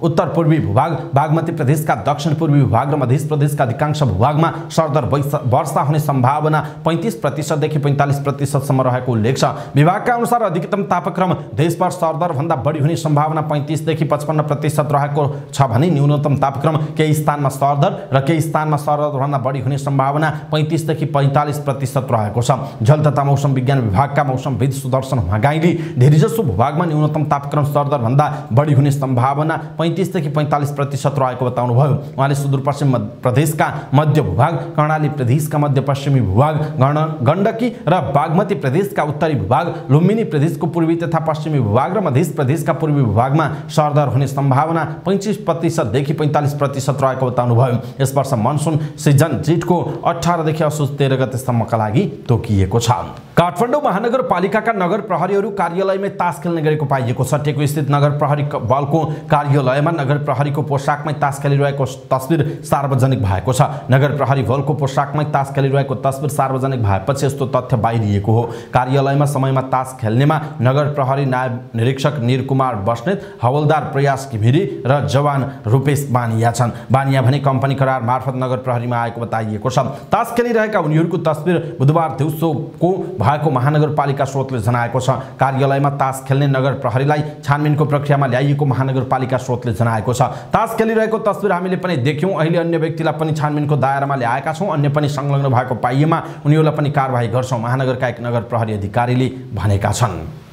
उत्तर पूर्वी भूभाग, बागमती प्रदेशका दक्षिण पूर्वी भूभाग र मध्य प्रदेशका अधिकांश भूभागमा सरदर वर्षा हुने सम्भावना 35% देखि 45% सम्म रहेको उल्लेख छ। विभागका अनुसार अधिकतम तापक्रम देशभर सरदर भन्दा बढी हुने सम्भावना 35 देखि 55% रहेको छ भने न्यूनतम तापक्रम केही स्थानमा सरदर र केही स्थानमा सरदर भन्दा बढी हुने सम्भावना 35 देखि 45% रहेको छ। जल तथा मौसम विज्ञान विभागका मौसमविद सुदर्शन हगाईले धेरैजसो भूभागमा न्यूनतम तापक्रम सरदर भन्दा बढी हुने सम्भावना 35 देखि 45% रहेको बताउनुभयो। उहाँले सुदूरपश्चिम प्रदेशका मध्य भूभाग, कर्णाली प्रदेशका मध्यपश्चिमी भूभाग, गण्डकी र बागमती प्रदेशका उत्तरी भूभाग, लुम्बिनी प्रदेशको पूर्वी तथा पश्चिमी भूभाग र मध्य प्रदेशका पूर्वी भूभागमा सरदर हुने सम्भावना 25% देखि 45% रहेको बताउनुभयो। यस वर्ष मनसुन सिजन जेठको 18 देखि असोज 13 गतेसम्मका लागि तोकिएको छ। काठमाडौँ महानगरपालिकाका नगर प्रहरीहरू कार्यालयमै तास खेल्ने गरेको पाइएको छ। टेकु स्थित नगर प्रहरी बलको कार्यालयमा नगर प्रहरीको पोशाकमै तास खेलिरहेको तस्बिर सार्वजनिक भएको छ। नगर प्रहरी बलको पोशाकमै तास खेलिरहेको तस्बिर सार्वजनिक भएपछि यस्तो तथ्य बाहिरिएको हो। कार्यालयमा समयमा तास खेल्नेमा नगर प्रहरी नायब निरीक्षक निरकुमार बस्नेत, हवलदार प्रयास घिमिरे र जवान रूपेश बानिया छन्। बानिया भने कम्पनी करार मार्फत नगर प्रहरीमा आएको बताइएको छ। तास खेलिरहेका उनीहरूको तस्बिर बुधबार दिउँसोको भएको महानगरपालिका स्रोतले जनाएको छ। कार्यालयमा तास खेल्ने नगर प्रहरीलाई छानबिनको प्रक्रियामा ल्याइएको महानगरपालिका स्रोतले जनाएको छ। तास खेलिरहेको तस्बिर हामीले पनि देख्यौं। अहिले अन्य व्यक्तिलाई पनि छानबिनको दायरामा ल्याएका छौं। अन्य पनि संलग्न भएको पाइएमा उनीहरूलाई पनि कारबाही गर्छौं, महानगरका एक नगर प्रहरी अधिकारीले भनेका छन्।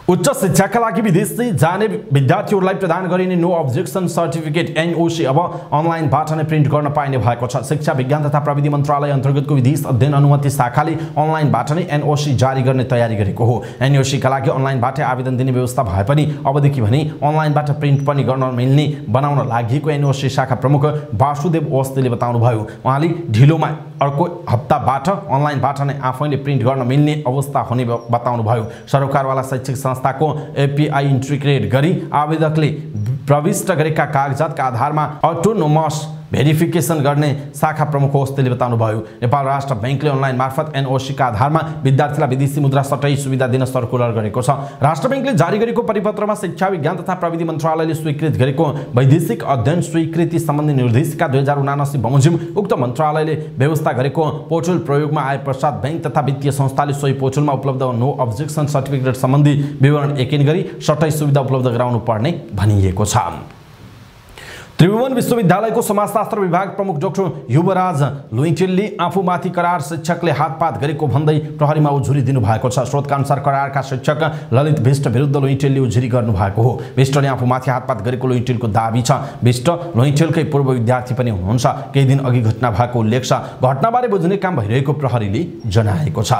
उच्च शिक्षाका लागि विदेश जाने विद्यार्थीहरूलाई प्रदान गरिने नो अब्जेक्सन सर्टिफिकेट एनओसी अब अनलाइनबाट नै प्रिन्ट गर्न पाइने भएको छ। शिक्षा विज्ञान तथा प्रविधि मन्त्रालय अन्तर्गतको विदेश अध्ययन अनुमति शाखाले अनलाइनबाट नै एनओसी जारी गर्ने तयारी गरेको हो। एनओसीका लागि अनलाइनबाटै आवेदन दिने व्यवस्था भए पनि अबदेखि भने अनलाइनबाट प्रिन्ट पनि गर्न मिल्ने बनाउन लागि एनओसी शाखा प्रमुख वासुदेव अवस्थीले बताउनुभयो। उहाँले ढिलोमा अर्को हप्ताबाट अनलाइनबाट नै आफैले प्रिन्ट गर्न मिल्ने अवस्था हुने बताउनुभयो। सरकारवाला शैक्षिक संस्थाको एपीआई इन्टिग्रेट गरी आवेदकले प्रविष्ट गरेका कागजातका आधारमा अटोनोमस भेरिफिकेसन गर्ने शाखा प्रमुख अवस्थीले बताउनुभयो। नेपाल राष्ट्र बैंकले अनलाइन मार्फत एनओसीका आधारमा विद्यार्थीलाई विदेशी मुद्रा सट्टै सुविधा दिन सर्कुलर गरेको छ। राष्ट्र बैंकले जारी गरेको परिपत्रमा शिक्षा विज्ञान तथा प्रविधि मन्त्रालयले स्वीकृत गरेको वैदेशिक अध्ययन स्वीकृति सम्बन्धी निर्देशिका 2079 बमोजिम उक्त मन्त्रालयले व्यवस्था गरेको पोर्टल प्रयोगमा आए पश्चात बैंक तथा वित्तीय संस्थाले सोही पोर्टलमा उपलब्ध नो अब्जेक्सन सर्टिफिकेट सम्बन्धी विवरण एकिन गरी सट्टै सुविधा उपलब्ध गराउनु पर्ने भनिएको छ। त्रिभुवन विश्वविद्यालयको समाजशास्त्र विभाग प्रमुख डाक्टर युवराज लुइटेलले आफूमाथि करार शिक्षकले हातपात गरेको भन्दै प्रहरीमा उजुरी दिनुभएको छ। स्रोतका अनुसार करारका शिक्षक ललित विष्ट विरुद्ध लुइटेलले उजुरी गर्नुभएको हो। विष्टले आफूमाथि हातपात गरेको लुइटेलको दाबी छ। विष्ट लुइटेलकै पूर्व विद्यार्थी पनि हुनुहुन्छ। केही दिन अघि घटना भएको उल्लेख छ। घटनाबारे बुझ्ने काम भइरहेको प्रहरीले जनाएको छ।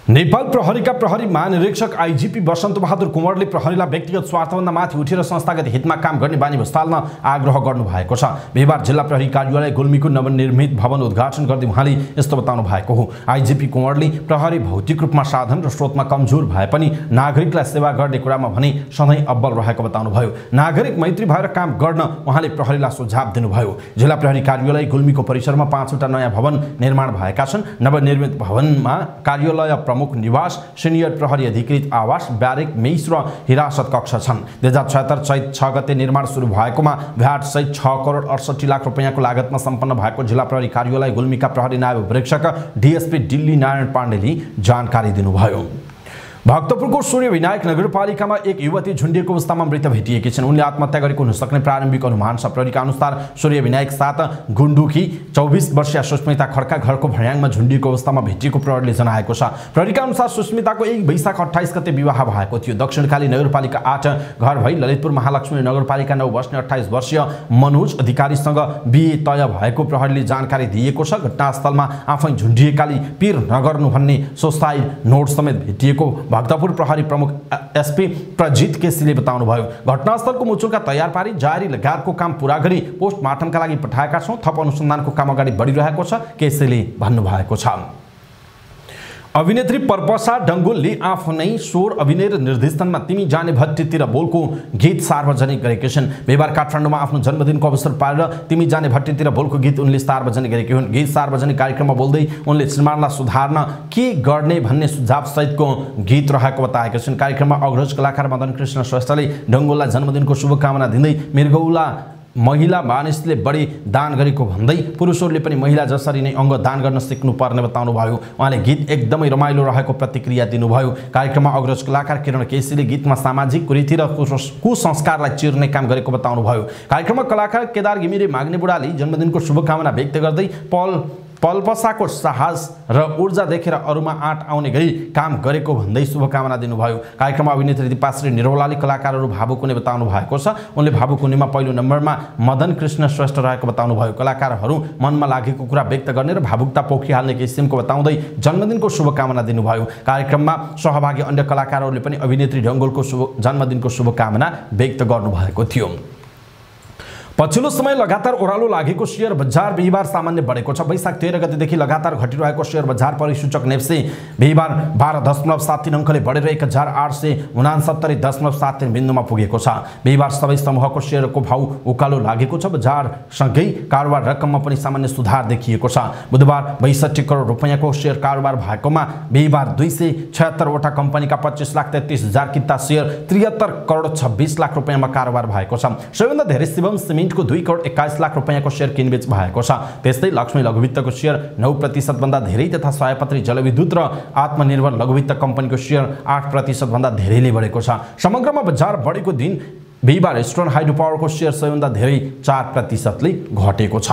नेपाल प्रहरीका प्रहरी महानिरीक्षक आईजीपी वसन्त बहादुर कुँवरले प्रहरीलाई व्यक्तिगत स्वार्थभन्दा माथि उठेर संस्थागत हितमा काम गर्ने बानी बसाल्न आग्रह गर्नुभएको छ। बिहीबार जिल्ला प्रहरी कार्यालय गुल्मीको नवनिर्मित भवन उद्घाटन गर्दै उहाँले यस्तो बताउनु भएको हो। आईजीपी कुँवरले प्रहरी भौतिक रूपमा साधन र स्रोतमा कमजोर भए पनि नागरिकलाई सेवा गर्ने कुरामा भने सधैँ अब्बल रहेको बताउनुभयो। नागरिक मैत्री भएर काम गर्न उहाँले प्रहरीलाई सुझाव दिनुभयो। जिल्ला प्रहरी कार्यालय गुल्मीको परिसरमा 5वटा नयाँ भवन निर्माण भएका छन्। नवनिर्मित भवनमा कार्यालय प्रमुख निवास, सिनियर प्रहरी अधिकृत आवास, ब्यारेक, मेस र हिरासत कक्ष छन्। 2076 चैत 6 गते निर्माण सुरु भएकोमा भ्याट सहित 6 करोड 68 लाख रुपैयाँको लागतमा सम्पन्न भएको जिल्ला प्रहरी कार्यालय गुल्मीका प्रहरी नायब प्रेक्षक डीएसपी दिल्ली नारायण पाण्डेले जानकारी दिनुभयो। भक्तपुरको सूर्य विनायक नगरपालिकामा एक युवती झुन्डिएको अवस्थामा मृत भेटिएकी छिन्। उनले आत्महत्या गरेको हुन सक्ने प्रारम्भिक अनुमान छ। प्रहरीका अनुसार सूर्य विनायक 7 गुण्डुकी 24 वर्षीय सुस्मिता खड्का घरको भर्याङमा झुन्डिएको अवस्थामा भेटिएको प्रहरीले जनाएको छ। प्रहरीका अनुसार सुस्मिताको 1 वैशाख 28 गते विवाह भएको थियो। दक्षिणकाली नगरपालिका 8 घर भई ललितपुर महालक्ष्मी नगरपालिका 9 बस्ने 28 वर्षीय मनोज अधिकारीसँग बिहे तय भएको प्रहरीले जानकारी दिएको छ। घटनास्थलमा आफै झुन्डिएकाले पीर नगर्नु भन्ने सुसाइड नोट समेत भेटिएको भक्तपुर प्रहरी प्रमुख एसपी प्रजित केसीले बताउनुभयो। घटनास्थलको मुचुल्का तयार पारी जारी लगायतको काम पूरा गरी पोस्टमार्टमका लागि पठाएका छौं। थप अनुसन्धानको काम अगाडि बढिरहेको छ, केसीले भन्नुभएको छ। अभिनेत्री पर्पसा डङ्गोलले आफ्नै स्वर अभिनय र निर्देशनमा तिमी जाने भट्टीतिर बोलको गीत सार्वजनिक गरेकी छिन्। बिहीबार काठमाडौँमा आफ्नो जन्मदिनको अवसर पारेर तिमी जाने भट्टीतिर बोलको गीत उनले सार्वजनिक गरेकी हुन्। गीत सार्वजनिक कार्यक्रममा बोल्दै उनले श्रीमानलाई सुधार्न के गर्ने भन्ने सुझाव सहितको गीत रहेको बताएका छिन्। कार्यक्रममा अग्रज कलाकार मदन कृष्ण श्रेष्ठले डङ्गोललाई जन्मदिनको शुभकामना दिँदै मृगौला महिला मानिसले बढी दान गरेको भन्दै पुरुषहरूले पनि महिला जसरी नै अङ्ग दान गर्न सिक्नुपर्ने बताउनुभयो। उहाँले गीत एकदमै रमाइलो रहेको प्रतिक्रिया दिनुभयो। कार्यक्रममा अग्रज कलाकार किरण केसीले गीतमा सामाजिक कुरीति र कुसंस्कारलाई चिर्ने काम गरेको बताउनुभयो। कार्यक्रममा कलाकार केदार घिमिरे माग्ने बुढाले जन्मदिनको शुभकामना व्यक्त गर्दै पल्पसाको साहस र ऊर्जा देखेर अरूमा आँट आउने गरी काम गरेको भन्दै शुभकामना दिनुभयो। कार्यक्रममा अभिनेत्री दीपाश्री निरौलाले कलाकारहरू भावुक हुने बताउनु भएको छ। उनले भावुक हुनेमा पहिलो नम्बरमा मदन कृष्ण श्रेष्ठ रहेको बताउनुभयो। कलाकारहरू मनमा लागेको कुरा व्यक्त गर्ने र भावुकता पोखिहाल्ने किसिमको बताउँदै जन्मदिनको शुभकामना दिनुभयो। कार्यक्रममा सहभागी अन्य कलाकारहरूले पनि अभिनेत्री ढङ्गोलको जन्मदिनको शुभकामना व्यक्त गर्नुभएको थियो। पछिल्लो समय लगातार ओह्रालो लागेको शेयर बजार बिहीबार सामान्य बढेको छ। वैशाख 13 गतेदेखि लगातार घटिरहेको शेयर बजार परिसूचक नेप्से बिहीबार 12.73 अङ्कले बढेर 1869.73 बिन्दुमा पुगेको छ। बिहीबार सबै समूहको शेयरको भाउ उकालो लागेको छ। बजारसँगै कारोबार रकममा पनि सामान्य सुधार देखिएको छ। बुधबार 62 करोड रुपैयाँको शेयर कारोबार भएकोमा बिहीबार 276 वटा कम्पनीका 25,33,000 किता शेयर 73 करोड 26 लाख रुपैयाँमा कारोबार भएको छ। सबैभन्दा धेरै शिवम सिमेन्टको 2 करोड 21 लाख रुपैयाँको शेयर किनबेच भएको छ। त्यस्तै लक्ष्मी लघुवित्तको शेयर 9% भन्दा धेरै तथा सयपत्री जलविद्युत र आत्मनिर्भर लघुवित्त कम्पनीको शेयर 8% भन्दा धेरैले बढेको छ। समग्रमा बजार बढेको दिन बिहीबार इस्टर्न हाइड्रो पावरको शेयर सबैभन्दा धेरै 4% ले घटेको छ।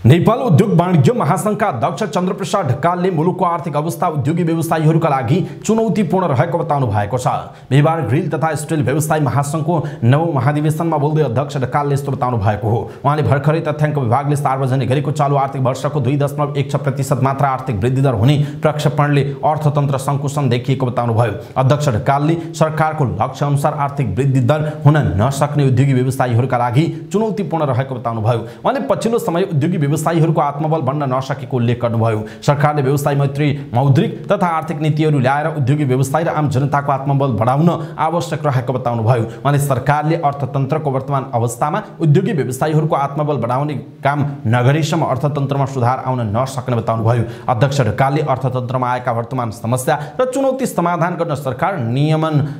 नेपाल उद्योग वाणिज्य महासंघका अध्यक्ष चन्द्रप्रसाद ढकालले मुलुकको आर्थिक अवस्था उद्योगी व्यवसायीहरूका लागि चुनौतीपूर्ण रहेको बताउनु भएको छ। बिहीबार ग्रिल तथा स्टिल व्यवसायी महासंघको 9औं महाधिवेशनमा बोल्दै अध्यक्ष ढकालले यस्तो बताउनु भएको हो। उहाँले भर्खरै तथ्याङ्क विभागले सार्वजनिक गरेको चालु आर्थिक वर्षको 2.1% मात्र आर्थिक वृद्धि दर हुने प्रक्षेपणले अर्थतन्त्र सङ्कुचन देखिएको बताउनुभयो। अध्यक्ष ढकालले सरकारको लक्ष्य अनुसार आर्थिक वृद्धि दर हुन नसक्ने उद्योगी व्यवसायीहरूका लागि चुनौतीपूर्ण रहेको बताउनुभयो। उहाँले पछिल्लो समय उद्योगी व्यवसायीहरूको आत्मबल बन्न नसकेको उल्लेख गर्नुभयो। सरकारले व्यवसाय मैत्री मौद्रिक तथा आर्थिक नीतिहरू ल्याएर उद्योगी व्यवसायी र आम जनताको आत्मबल बढाउन आवश्यक रहेको बताउनुभयो। उहाँले सरकारले अर्थतन्त्रको वर्तमान अवस्थामा उद्योगी व्यवसायीहरूको आत्मबल बढाउने काम नगरेसम्म अर्थतन्त्रमा सुधार आउन नसक्ने बताउनुभयो। अध्यक्ष ढकालले अर्थतन्त्रमा आएका वर्तमान समस्या र चुनौती समाधान गर्न सरकार,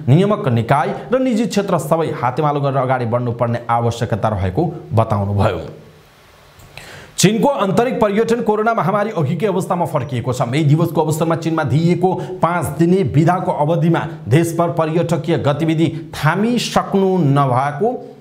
नियामक निकाय र निजी क्षेत्र सबै हातेमालो गरेर अगाडि बढ्नुपर्ने आवश्यकता रहेको बताउनुभयो। चीनको आन्तरिक पर्यटन कोरोना महामारी अघिकै अवस्थामा फर्किएको छ। मे दिवसको अवसरमा चीनमा दिइएको 5 दिने बिदाको अवधिमा देशभर पर्यटकीय गतिविधि थामिसक्नु नभएको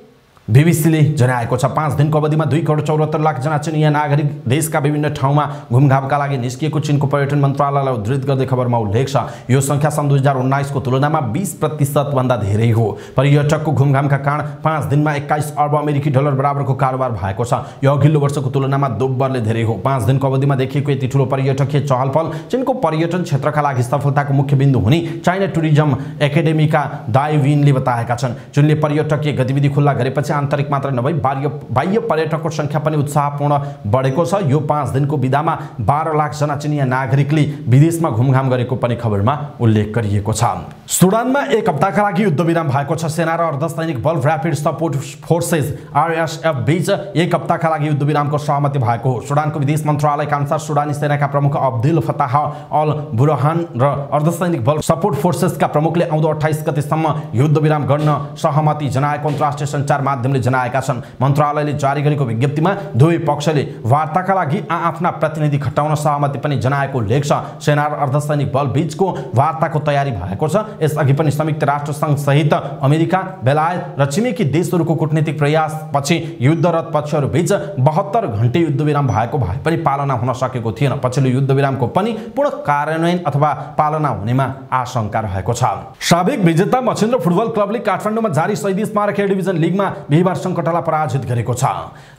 बीबीसीले जनाएको छ। 5 दिनको अवधिमा 2 करोड 74 लाख जना चिनिया नागरिक देशका विभिन्न ठाउँमा घुमघामका लागि निस्किएको चीनको पर्यटन मन्त्रालयलाई उद्धृत गर्दै खबरमा उल्लेख छ। यो संख्या सन् 2019 को तुलनामा 20% भन्दा धेरै हो। पर्यटकको घुमघामका कारण 5 दिनमा 21 अर्ब अमेरिकी डलर बराबरको कारोबार भएको छ। यो अघिल्लो वर्षको तुलनामा दोब्बरले धेरै हो। 5 दिनको अवधिमा देखिएको यति ठूलो पर्यटकीय चहलपहल चीनको पर्यटन क्षेत्रका लागि सफलताको मुख्य बिन्दु हुने चाइना टुरिज्म एकाडेमीका दाइविनले बताएका छन्। चीनले पर्यटकीय गतिविधि खुल्ला गरेपछि आन्तरिक मात्र नभई बाह्य पर्यटकको संख्या पनि उत्साहपूर्ण बढेको छ। यो 5 दिनको बिदामा 12 लाख जना चिनिया नागरिकले विदेशमा घुमघाम गरेको पनि खबरमा उल्लेख गरिएको छ। सुडानमा 1 हप्ताका लागि युद्धविराम भएको छ। सेना र अर्धसैनिक बल र्यापिड सपोर्ट फोर्सेस RSF बीच 1 हप्ताका लागि युद्धविरामको सहमति भएको हो। सुडानको विदेश मन्त्रालयका अनुसार सुडानी सेनाका प्रमुख अब्दुल फताह अल बुरहान र अर्धसैनिक बल सपोर्ट फोर्सेसका प्रमुखले आउँदो 28 गतेसम्म युद्धविराम गर्न सहमति जनाएको अन्तर्राष्ट्रिय सञ्चार माध्यमले जनाएका छन्। मन्त्रालयले जारी गरेको विज्ञप्तिमा दुवै पक्षले वार्ताका लागि आफ्ना प्रतिनिधि खटाउन सहमति पनि जनाएको उल्लेख छ। सेना र अर्धसैनिक बल बीचको वार्ताको तयारी भएको छ। यसअघि पनि संयुक्त राष्ट्र संघ सहित अमेरिका, बेलायत र छिमेकी देशहरूको कूटनीतिक प्रयासपछि युद्धरत पक्षहरू बीच 72 घण्टे युद्धविराम भएको भए पनि पालना हुन सकेको थिएन। पछिल्लो युद्धविरामको पनि पूर्ण कार्यान्वयन अथवा पालना हुनेमा आशंका रहेको छ। साबिक विजेता मछिन्द्र फुटबल क्लबले काठमाडौँमा जारी शहीद स्मारक ए डिभिजन लिगमा बिहीबार सङ्कटालाई पराजित गरेको छ।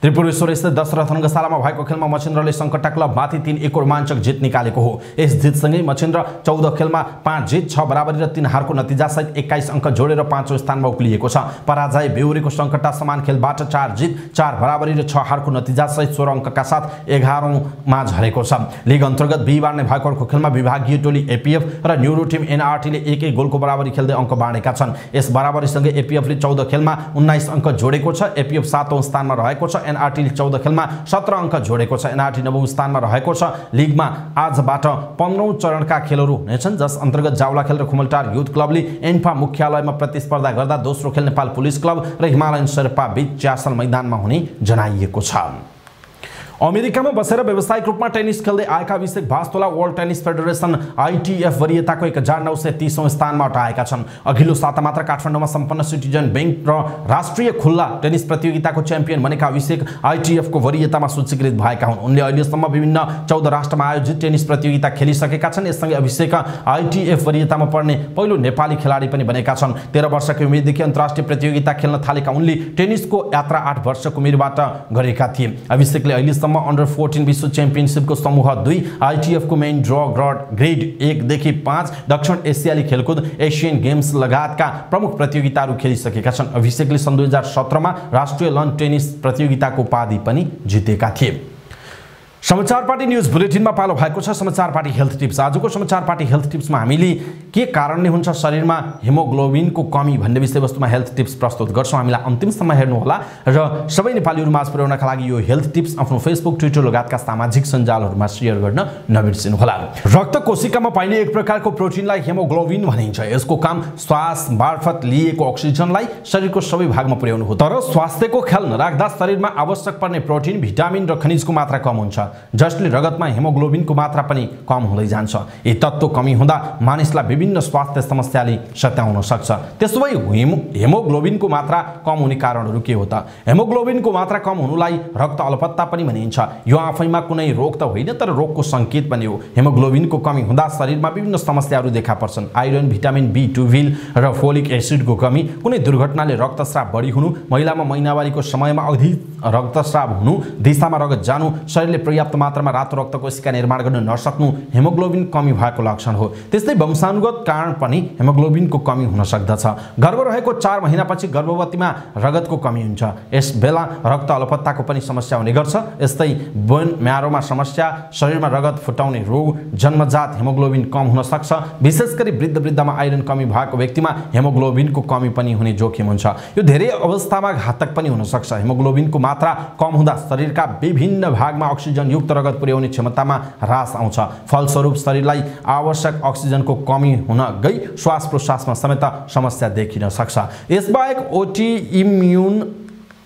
त्रिपुरेश्वर स्थित दशरथ रङ्गशालामा भएको खेलमा मछिन्द्रले सङ्कटा क्लबमाथि 3-1 को रोमाञ्चक जित निकालेको हो। यस जितसँगै मछिन्द्र 14 खेलमा 5 जित 6 बराबरी र 3 हारको नतिजासहित 21 अङ्क जोडेर 5औं स्थानमा उक्लिएको छ। पराजय बेहोरेको सङ्कटा समान खेलबाट 4 जित 4 बराबरी र 6 हारको नतिजासहित 16 अङ्कका साथ 11औंमा झरेको छ। लिग अन्तर्गत बिहीबार नै भएको अर्को खेलमा विभागीय टोली एपीएफ र न्युरो टिम एनआरटीले 1-1 गोलको बराबरी खेल्दै अङ्क बाँडेका छन्। यस बराबरीसँगै एपीएफले 14 खेलमा 19 अङ्क जोडेको छ। एपीएफ 7औं स्थानमा रहेको छ। एनआरटीले 14 खेलमा 17 अङ्क जोडेको छ। एनआरटी 9औं स्थानमा रहेको छ। लिगमा आजबाट 15औं चरणका खेलहरू हुनेछन्, जस अन्तर्गत जावला खेल र खुमलटार युथ क्लबले एन्फा मुख्यालयमा प्रतिस्पर्धा गर्दा दोस्रो खेल नेपाल पुलिस क्लब र हिमालयन शेर्पा बीच च्यासल मैदानमा हुने जनाइएको छ। अमेरिकामा बसेर व्यावसायिक रूपमा टेनिस खेल्दै आएका अभिषेक भास्तोला वर्ल्ड टेनिस फेडरेसन ITF वरियताको 1930औं स्थानमा हटाएका छन्। अघिल्लो साता मात्र काठमाडौँमा सम्पन्न सिटिजन बैंक र राष्ट्रिय खुल्ला टेनिस प्रतियोगिताको च्याम्पियन बनेका अभिषेक ITF को वरियतामा सूचीकृत भएका हुन्। उनले अहिलेसम्म विभिन्न 14 राष्ट्रमा आयोजित टेनिस प्रतियोगिता खेलिसकेका छन्। यससँगै अभिषेक ITF वरियतामा पर्ने पहिलो नेपाली खेलाडी पनि बनेका छन्। 13 वर्षको उमेरदेखि अन्तर्राष्ट्रिय प्रतियोगिता खेल्न थालेका उनले टेनिसको यात्रा 8 वर्षको उमेरबाट गरेका थिए। अभिषेकले अहिलेसम्म अन्डर 14 विश्व च्याम्पियनशिपको समूह 2 ITF को मेन ड्र ग्रेड 1 देखि 5 दक्षिण एसियाली खेलकुद एशियन गेम्स लगायतका प्रमुख प्रतियोगिताहरू खेलिसकेका छन्। अभिषेकले सन् 2017 मा राष्ट्रिय लन टेनिस प्रतियोगिताको उपाधि पनि जितेका थिए। समाचार पार्टी न्यूज बुलेटिनमा पालो भएको छ समाचार पार्टी हेल्थ टिप्स। आजको समाचार पार्टी हेल्थ टिप्समा हामीले के कारणले हुन्छ शरीरमा हेमोग्लोबिनको कमी भन्ने विषयवस्तुमा हेल्थ टिप्स प्रस्तुत गर्छौं। हामीलाई अन्तिमसम्म हेर्नु होला र सबै नेपालीहरु माझ पुर्याउनका लागि यो हेल्थ टिप्स आफ्नो फेसबुक ट्विटर लगायतका सामाजिक सञ्जालहरुमा शेयर गर्न नबिर्सिनु होला। रक्त कोशिकामा पाइने एक प्रकारको प्रोटिनलाई हेमोग्लोबिन भनिन्छ। यसको काम श्वास मार्फत लिएको अक्सिजनलाई शरीरको सबै भागमा पुर्याउनु हो। तर स्वास्थ्यको ख्याल नराख्दा शरीरमा आवश्यक पर्ने प्रोटिन, भिटामिन र खनिजको मात्रा कम हुन्छ, जसले रगतमा हेमोग्लोबिनको मात्रा पनि कम हुँदै जान्छ। यी तत्त्व कमी हुँदा मानिसलाई विभिन्न स्वास्थ्य समस्याले सताउन सक्छ। त्यसोभए हेमोग्लोबिनको मात्रा कम हुने कारणहरू के हो त? हेमोग्लोबिनको मात्रा कम हुनुलाई रक्त अल्पत्ता पनि भनिन्छ। यो आफैमा कुनै रोग त होइन, तर रोगको संकेत पनि हो। हेमोग्लोबिनको कमी हुँदा शरीरमा विभिन्न समस्याहरू देखा पर्छन्। आइरन, भिटामिन B12 र फोलिक एसिडको कमी, कुनै दुर्घटनाले रक्तस्राव बढी हुनु, महिलामा महिनावारीको समयमा अधिक रक्तस्राव हुनु, दिशामा रगत जानु, शरीरले पर्याप्त मात्रामा रातो रक्त कोशिका निर्माण गर्न नसक्नु हेमोग्लोबिन कमी भएको लक्षण हो। त्यस्तै वंशानुगत कारण पनि हेमोग्लोबिनको कमी हुन सक्दछ। गर्भ रहेको 4 महिनापछि गर्भवतीमा रगतको कमी हुन्छ। यस बेला रक्त अल्पत्ताको पनि समस्या हुने गर्छ। यस्तै बोन म्यारोमा समस्या, शरीरमा रगत फुटाउने रोग, जन्मजात हेमोग्लोबिन कम हुन सक्छ। विशेष गरी वृद्धमा आइरन कमी भएको व्यक्तिमा हेमोग्लोबिनको कमी पनि हुने जोखिम हुन्छ। यो धेरै अवस्थामा घातक पनि हुन सक्छ। हेमोग्लोबिनको मात्रा कम हुँदा शरीरका विभिन्न भागमा अक्सिजन युक्त रगत पुर्याउने क्षमतामा ह्रास आउँछ। फलस्वरूप शरीरलाई आवश्यक अक्सिजनको कमी हुन गई श्वास प्रश्वासमा समेत समस्या देखिन सक्छ। यसबाहेक ओटोइम्युन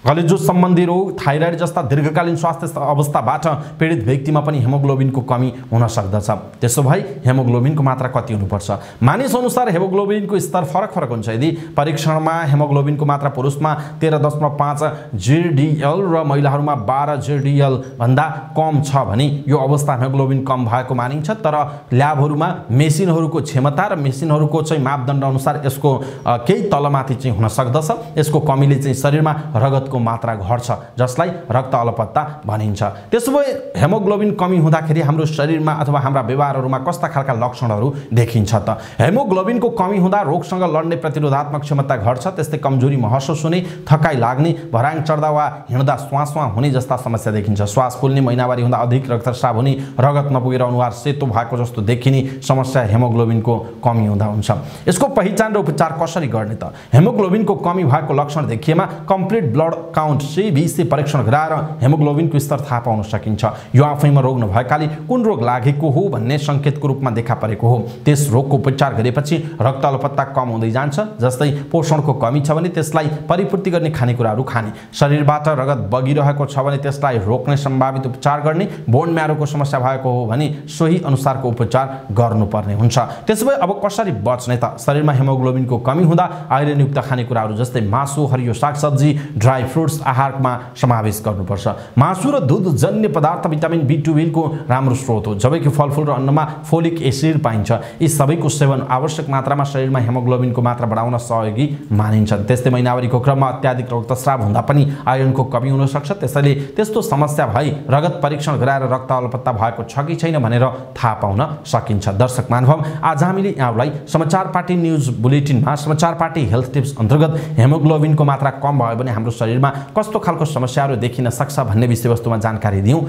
कलेजो सम्बन्धी रोग, थाइराइड जस्ता दीर्घकालीन स्वास्थ्य अवस्थाबाट पीडित व्यक्तिमा पनि हेमोग्लोबिनको कमी हुन सक्दछ। त्यसो भए हेमोग्लोबिनको मात्रा कति हुनुपर्छ? मानिस अनुसार हेमोग्लोबिनको स्तर फरक हुन्छ। यदि परीक्षणमा हेमोग्लोबिनको मात्रा पुरुषमा 13.5 GDL र महिलाहरूमा 12 GDL भन्दा कम छ भने यो अवस्था हेमोग्लोबिन कम भएको मानिन्छ। तर ल्याबहरूमा मेसिनहरूको क्षमता र मेसिनहरूको चाहिँ मापदण्ड अनुसार यसको केही तलमाथि चाहिँ हुन सक्दछ। यसको कमीले चाहिँ शरीरमा रगत को मात्रा घट्छ, जसलाई रक्त अल्पत्ता भनिन्छ। त्यसोभए हेमोग्लोबिन कमी हुँदाखेरि हाम्रो शरीरमा अथवा हाम्रा व्यवहारहरूमा कस्ता खालका लक्षणहरू देखिन्छ त? हेमोग्लोबिनको कमी हुँदा रोगसँग लड्ने प्रतिरोधात्मक क्षमता घट्छ। त्यस्तै कमजोरी महसुस हुने, थकाइ लाग्ने, भराङ चढ्दा वा हिँड्दा श्वासमा हुने जस्ता समस्या देखिन्छ। श्वास फुल्ने, महिनावारी हुँदा अधिक रक्तस्राव हुने, रगत नपुगेर अनुहार सेतो भएको जस्तो देखिने समस्या हेमोग्लोबिनको कमी हुँदा हुन्छ। यसको पहिचान र उपचार कसरी गर्ने त? हेमोग्लोबिनको कमी भएको लक्षण देखिएमा कम्प्लिट ब्लड काउन्ट CBC परीक्षण गराएर हेमोग्लोबिनको स्तर थाहा पाउन सकिन्छ। यो आफैमा रोग नभएकाले कुन रोग लागेको हो भन्ने संकेतको रूपमा देखा परेको हो। त्यस रोगको उपचार गरेपछि रक्त अल्पत्ता कम हुँदै जान्छ। जस्तै पोषणको कमी छ भने त्यसलाई परिपूर्ति गर्ने खानेकुराहरू खाने, शरीरबाट रगत बगिरहेको छ भने त्यसलाई रोक्ने सम्भावित उपचार गर्ने, बोन म्यारोको समस्या भएको हो भने सोही अनुसारको उपचार गर्नुपर्ने हुन्छ। त्यसोभए अब कसरी बच्ने त? शरीरमा हेमोग्लोबिनको कमी हुँदा आइरनयुक्त खानेकुराहरू जस्तै मासु, हरियो सागसब्जी, ड्राई फ्रुट्स आहारमा समावेश गर्नुपर्छ। मासु र दूध जन्य पदार्थ भिटामिन B12 को राम्रो स्रोत हो, जबकि फलफुल र अन्नमा फोलिक एसिड पाइन्छ। यी सबैको सेवन आवश्यक मात्रामा शरीरमा हेमोग्लोबिनको मात्रा बढाउन सहयोगी मानिन्छन्। त्यस्तै महिनावारीको क्रममा अत्याधिक रक्तस्राव हुँदा पनि आइरनको कमी हुन सक्छ। त्यसैले त्यस्तो समस्या भई रगत परीक्षण गराएर रक्त अल्पत्ता भएको छ कि छैन भनेर थाहा पाउन सकिन्छ। दर्शक महानुभाव, आज हामीले यहाँलाई समाचार पार्टी न्यूज बुलेटिनमा समाचार पार्टी हेल्थ टिप्स अन्तर्गत हेमोग्लोबिनको मात्रा कम भयो भने हाम्रो शरीरमा कस्तो खालको समस्याहरू देखिन सक्छ भन्ने विषयवस्तुमा जानकारी दियौं।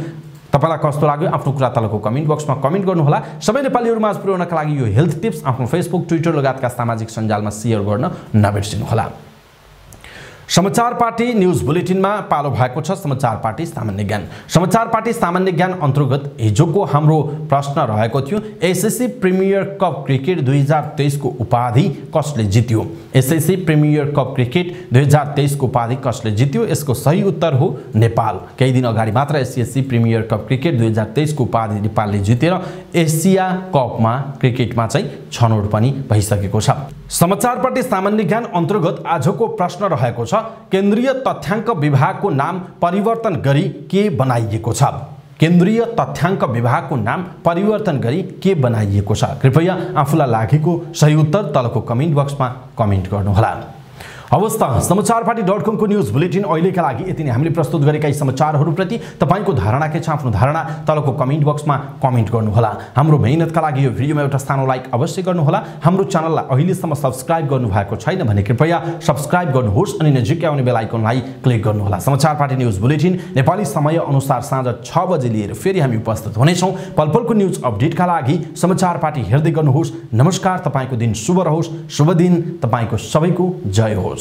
तपाईलाई कस्तो लाग्यो आफ्नो कुरा तलको कमेन्ट बक्समा कमेन्ट गर्नुहोला। सबै नेपालीहरु माझ पुर्याउनका लागि यो हेल्थ टिप्स आफ्नो फेसबुक, ट्विटर लगायतका सामाजिक सञ्जालमा शेयर गर्न नबिर्सिनुहोला। समाचार पार्टी न्यूज बुलेटिनमा पालो भएको छ समाचार पार्टी सामान्य ज्ञान। समाचार पार्टी सामान्य ज्ञान अन्तर्गत हिजोको हाम्रो प्रश्न रहेको थियो, एसएससी प्रिमियर कप क्रिकेट 2023 को उपाधि कसले जित्यो? एसएससी प्रिमियर कप क्रिकेट 2023 को उपाधि कसले जित्यो? यसको सही उत्तर हो नेपाल। केही दिन अगाडि मात्र एसएससी प्रिमियर कप क्रिकेट 2023 को उपाधि नेपालले जितेर एसिया कपमा क्रिकेटमा चाहिँ छनौट पनि भइसकेको छ। समाचार पार्टी सामान्य ज्ञान अन्तर्गत आजको प्रश्न रहेको छ, केन्द्रीय तथ्याङ्क विभागको नाम परिवर्तन गरी के बनाइएको छ? केन्द्रीय तथ्याङ्क विभागको नाम परिवर्तन गरी के बनाइएको छ? कृपया आफूलाई लागेको सही उत्तर तलको कमेन्ट बक्समा कमेन्ट गर्नुहोला। हवस् त समाचारपार्टी.com को न्यूज बुलेटिन अहिलेका लागि यति नै। हामीले प्रस्तुत गरेका यी समाचारहरूप्रति तपाईको धारणा के छ? आफ्नो धारणा तलको कमेन्ट बक्समा कमेन्ट गर्नुहोला। हाम्रो मेहनतका लागि यो भिडियोमा एउटा सानो लाइक अवश्य गर्नुहोला। हाम्रो च्यानललाई अहिलेसम्म सब्स्क्राइब गर्नुभएको छैन भने कृपया सब्स्क्राइब गर्नुहोस् अनि नजिकै आउने बेल आइकनलाई क्लिक गर्नुहोला। समाचार पार्टी न्यूज बुलेटिन नेपाली समय अनुसार साँझ 6 बजे लिएर फेरि हामी उपस्थित हुनेछौँ। पलपलको न्यूज अपडेटका लागि समाचार पार्टी हेर्दै गर्नुहोस्। नमस्कार, तपाईको दिन शुभ रहोस्। शुभ दिन, तपाईको सबैको जय होस्।